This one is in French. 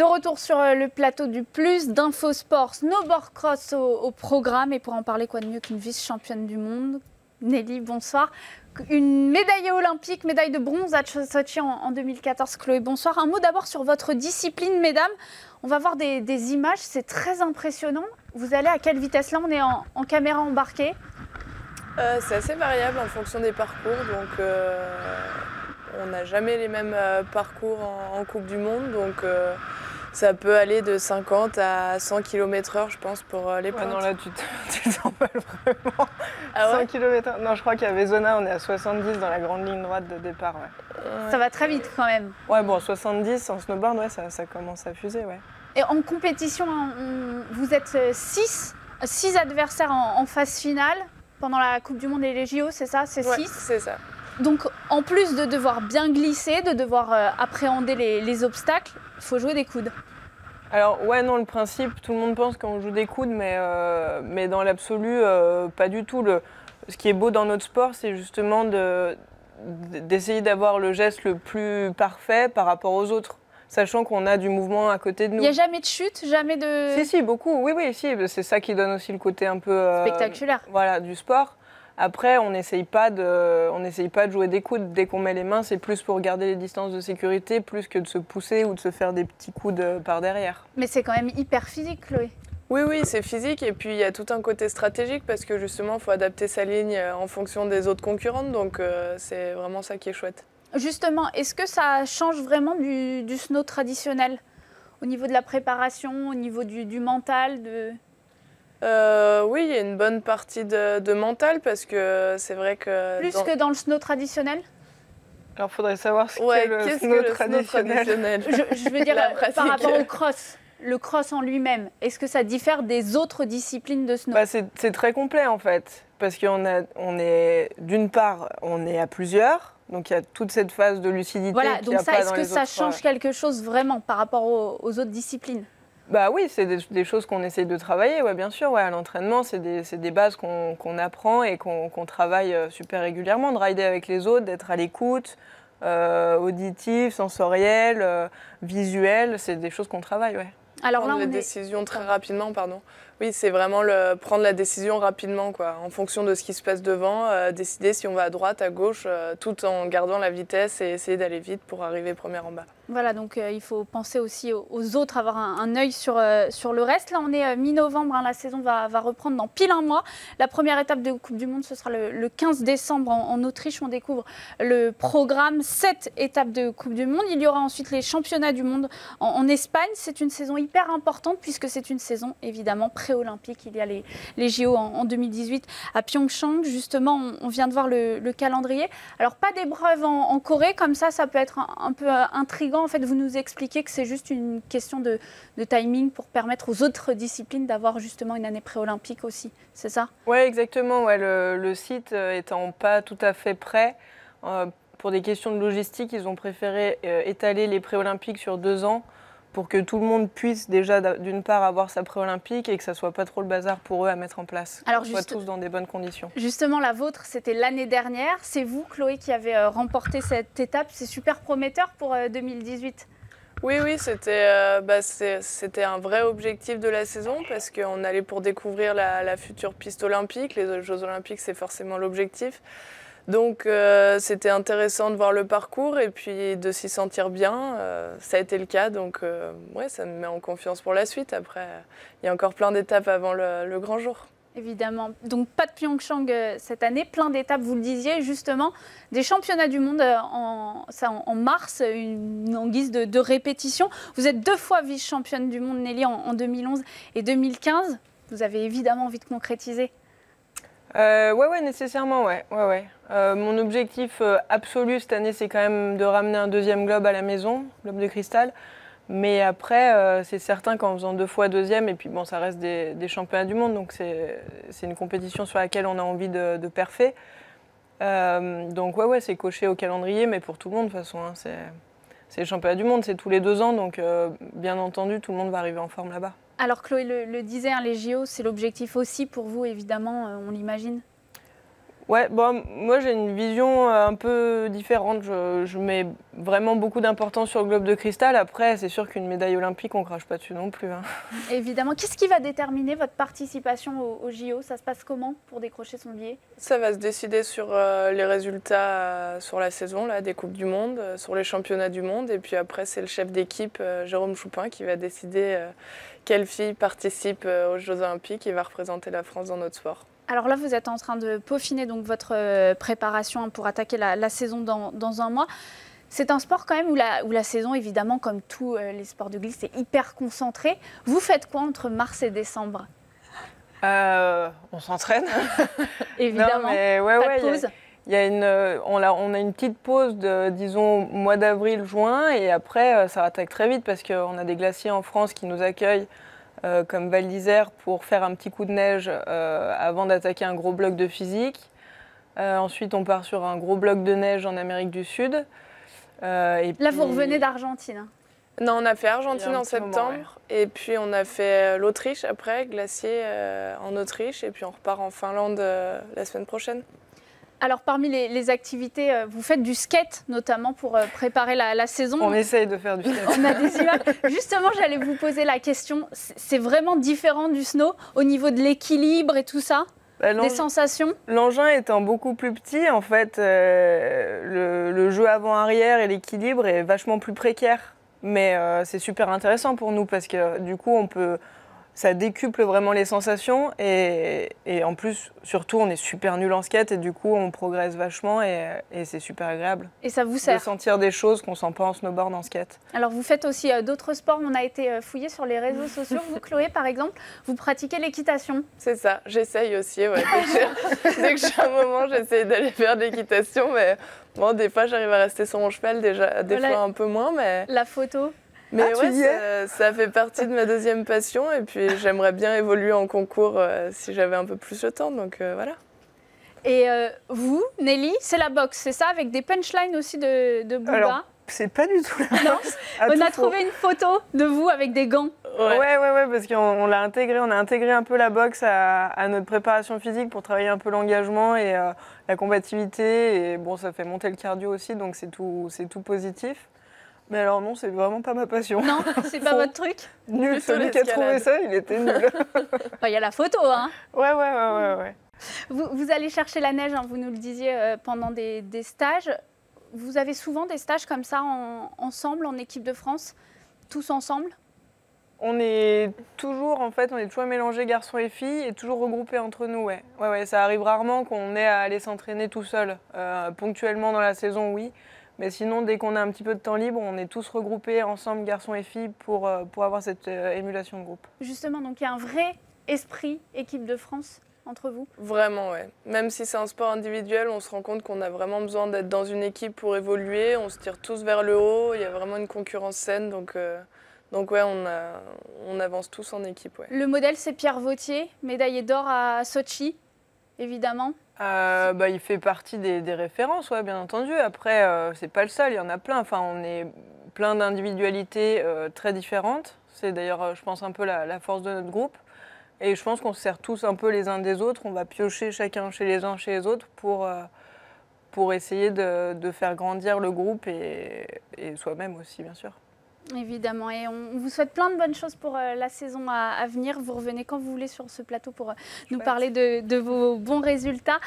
De retour sur le plateau du Plus d'Infosport, snowboard cross au programme. Et pour en parler, quoi de mieux qu'une vice-championne du monde. Nelly, bonsoir. Une médaillée olympique, médaille de bronze à Sochi en 2014. Chloé, bonsoir. Un mot d'abord sur votre discipline, mesdames. On va voir des images, c'est très impressionnant. Vous allez à quelle vitesse là? On est en caméra embarquée. C'est assez variable en fonction des parcours. Donc, on n'a jamais les mêmes parcours en Coupe du Monde. Donc, ça peut aller de 50 à 100 km/h, je pense, pour les pointes. Non, là, tu t'emballes vraiment. Ah ouais 100 km/h. Non, je crois qu'à Vezona, on est à 70 dans la grande ligne droite de départ. Ouais. Ça va très vite quand même. Ouais, bon, 70 en snowboard, ouais, ça commence à fuser, ouais. Et en compétition, vous êtes 6 adversaires en phase finale pendant la Coupe du Monde et les JO, c'est ça? C'est 6 ouais, c'est ça. Donc, en plus de devoir bien glisser, de devoir appréhender les obstacles, il faut jouer des coudes. Alors, ouais, non, le principe, tout le monde pense qu'on joue des coudes, mais dans l'absolu, pas du tout. Ce qui est beau dans notre sport, c'est justement d'essayer d'avoir le geste le plus parfait par rapport aux autres, sachant qu'on a du mouvement à côté de nous. Il n'y a jamais de chute, jamais de... Si, beaucoup, oui, si. C'est ça qui donne aussi le côté un peu... spectaculaire. Voilà, du sport. Après, on n'essaye pas de jouer des coudes. Dès qu'on met les mains, c'est plus pour garder les distances de sécurité, plus que de se pousser ou de se faire des petits coudes par derrière. Mais c'est quand même hyper physique, Chloé. Oui, c'est physique. Et puis, il y a tout un côté stratégique parce que justement, il faut adapter sa ligne en fonction des autres concurrentes. Donc, c'est vraiment ça qui est chouette. Justement, est-ce que ça change vraiment du snow traditionnel au niveau de la préparation, au niveau du mental Oui, il y a une bonne partie de mental parce que c'est vrai que... Plus que dans le snow traditionnel? Alors, il faudrait savoir ce qu'est le snow traditionnel. Je veux dire, par rapport au cross, le cross en lui-même, est-ce que ça diffère des autres disciplines de snow? C'est très complet en fait, parce d'une part, on est à plusieurs. Donc il y a toute cette phase de lucidité. Voilà, donc ça, est-ce que ça change quelque chose vraiment par rapport aux autres disciplines? Bah oui, c'est des choses qu'on essaye de travailler, ouais, bien sûr. Ouais, à l'entraînement, c'est des bases qu'on apprend et qu'on travaille super régulièrement, de rider avec les autres, d'être à l'écoute, auditif, sensoriel, visuel, c'est des choses qu'on travaille, ouais. Alors là, prendre les décisions très rapidement, pardon. Oui, c'est vraiment prendre la décision rapidement, quoi, en fonction de ce qui se passe devant, décider si on va à droite, à gauche, tout en gardant la vitesse et essayer d'aller vite pour arriver première en bas. Voilà, donc il faut penser aussi aux autres, avoir un œil sur le reste. Là, on est mi-novembre, la saison va reprendre dans pile un mois. La première étape de Coupe du Monde, ce sera le 15 décembre en Autriche. On découvre le programme, 7 étapes de Coupe du Monde. Il y aura ensuite les championnats du monde en Espagne. C'est une saison hyper importante puisque c'est une saison évidemment pré-olympique. Il y a les JO en 2018 à Pyeongchang. Justement, on vient de voir le calendrier. Alors, pas d'épreuve en Corée, comme ça peut être un peu intriguant. En fait, vous nous expliquez que c'est juste une question de timing pour permettre aux autres disciplines d'avoir justement une année pré-olympique aussi, c'est ça? Oui, exactement. Ouais, le site étant pas tout à fait prêt, pour des questions de logistique, ils ont préféré étaler les pré-olympiques sur 2 ans pour que tout le monde puisse déjà d'une part avoir sa pré-olympique et que ça soit pas trop le bazar pour eux à mettre en place. Alors soit tous dans des bonnes conditions. Justement, la vôtre, c'était l'année dernière. C'est vous, Chloé, qui avez remporté cette étape. C'est super prometteur pour 2018. Oui, c'était un vrai objectif de la saison parce qu'on allait pour découvrir la future piste olympique. Les Jeux olympiques, c'est forcément l'objectif. Donc c'était intéressant de voir le parcours et puis de s'y sentir bien. Ça a été le cas, donc ouais, ça me met en confiance pour la suite. Après, il y a encore plein d'étapes avant le grand jour. Évidemment. Donc pas de Pyeongchang cette année, plein d'étapes, vous le disiez, justement, des championnats du monde en mars, en guise de répétition. Vous êtes 2 fois vice-championne du monde, Nelly, en 2011 et 2015. Vous avez évidemment envie de concrétiser. Ouais, nécessairement, ouais. Mon objectif absolu cette année, c'est quand même de ramener un 2e globe à la maison, globe de cristal. Mais après, c'est certain qu'en faisant 2 fois 2e, et puis bon, ça reste des championnats du monde, donc c'est une compétition sur laquelle on a envie de perfer. Donc ouais, c'est coché au calendrier, mais pour tout le monde de toute façon, hein, c'est le championnat du monde, c'est tous les 2 ans, donc bien entendu, tout le monde va arriver en forme là-bas. Alors Chloé le disait, les JO, c'est l'objectif aussi pour vous, évidemment, on l'imagine. Ouais, bon, moi j'ai une vision un peu différente. Je mets vraiment beaucoup d'importance sur le globe de cristal. Après, c'est sûr qu'une médaille olympique, on crache pas dessus non plus, hein. Évidemment. Qu'est-ce qui va déterminer votre participation au JO? Ça se passe comment pour décrocher son billet? Ça va se décider sur les résultats sur la saison là, des Coupes du Monde, sur les championnats du monde. Et puis après, c'est le chef d'équipe, Jérôme Choupin, qui va décider quelle fille participe aux Jeux Olympiques et va représenter la France dans notre sport. Alors là, vous êtes en train de peaufiner donc votre préparation pour attaquer la saison dans un mois. C'est un sport quand même où la saison, évidemment, comme tous les sports de glisse, est hyper concentrée. Vous faites quoi entre mars et décembre? On s'entraîne. Évidemment, non, mais pas de pause. On a une petite pause de, disons, mois d'avril, juin, et après, ça attaque très vite parce qu'on a des glaciers en France qui nous accueillent, comme Val d'Isère, pour faire un petit coup de neige avant d'attaquer un gros bloc de physique. Ensuite, on part sur un gros bloc de neige en Amérique du Sud. Là, vous revenez d'Argentine. Non, on a fait Argentine en septembre, moment, et puis on a fait l'Autriche après, glacier en Autriche, et puis on repart en Finlande la semaine prochaine. Alors, parmi les activités, vous faites du skate, notamment pour préparer la saison. On essaye de faire du skate. On a des images. Justement, j'allais vous poser la question. C'est vraiment différent du snow au niveau de l'équilibre et tout ça? Des sensations? L'engin étant beaucoup plus petit, en fait, le jeu avant-arrière et l'équilibre est vachement plus précaire. Mais c'est super intéressant pour nous parce que du coup, ça décuple vraiment les sensations et en plus, surtout, on est super nul en skate et du coup, on progresse vachement et c'est super agréable. Et ça vous sert? De sentir des choses qu'on ne sent pas en snowboard, en skate. Alors, vous faites aussi d'autres sports. On a été fouillé sur les réseaux sociaux. Vous, Chloé, par exemple, vous pratiquez l'équitation. C'est ça, j'essaye aussi. Ouais. Dès que j'ai un moment, j'essaye d'aller faire de l'équitation. Mais bon, des fois, j'arrive à rester sur mon cheval, déjà, des fois un peu moins. Mais... La photo. Mais ouais, ça fait partie de ma deuxième passion. Et puis, j'aimerais bien évoluer en concours si j'avais un peu plus le temps. Donc, voilà. Et vous, Nelly, c'est la boxe, c'est ça? Avec des punchlines aussi de Booba? Alors, c'est pas du tout la boxe. On a trouvé une photo de vous avec des gants. Ouais, parce qu'on l'a intégré, on a intégré un peu la boxe à notre préparation physique pour travailler un peu l'engagement et la combativité. Et bon, ça fait monter le cardio aussi, donc c'est tout positif. Mais alors non, c'est vraiment pas ma passion. Non, c'est pas votre truc? Nul, celui qui a trouvé ça, il était nul. Il y a la photo, hein. Ouais. Vous allez chercher la neige, hein, vous nous le disiez, pendant des stages. Vous avez souvent des stages comme ça ensemble, en équipe de France, tous ensemble? On est toujours mélangés garçons et filles et toujours regroupés entre nous, ouais. Ouais, ça arrive rarement qu'on ait à aller s'entraîner tout seul. Ponctuellement dans la saison, oui. Mais sinon, dès qu'on a un petit peu de temps libre, on est tous regroupés ensemble, garçons et filles, pour avoir cette émulation de groupe. Justement, donc il y a un vrai esprit équipe de France entre vous? Vraiment, ouais. Même si c'est un sport individuel, on se rend compte qu'on a vraiment besoin d'être dans une équipe pour évoluer. On se tire tous vers le haut, il y a vraiment une concurrence saine. Donc ouais, on avance tous en équipe. Ouais. Le modèle, c'est Pierre Vautier, médaillé d'or à Sochi, évidemment. Il fait partie des références, ouais, bien entendu. Après, c'est pas le seul, il y en a plein. Enfin, on est plein d'individualités très différentes. C'est d'ailleurs, je pense, un peu la force de notre groupe. Et je pense qu'on se sert tous un peu les uns des autres. On va piocher chacun chez les uns, chez les autres pour essayer de faire grandir le groupe et soi-même aussi, bien sûr. Évidemment, et on vous souhaite plein de bonnes choses pour la saison à venir. Vous revenez quand vous voulez sur ce plateau pour nous parler de vos bons résultats.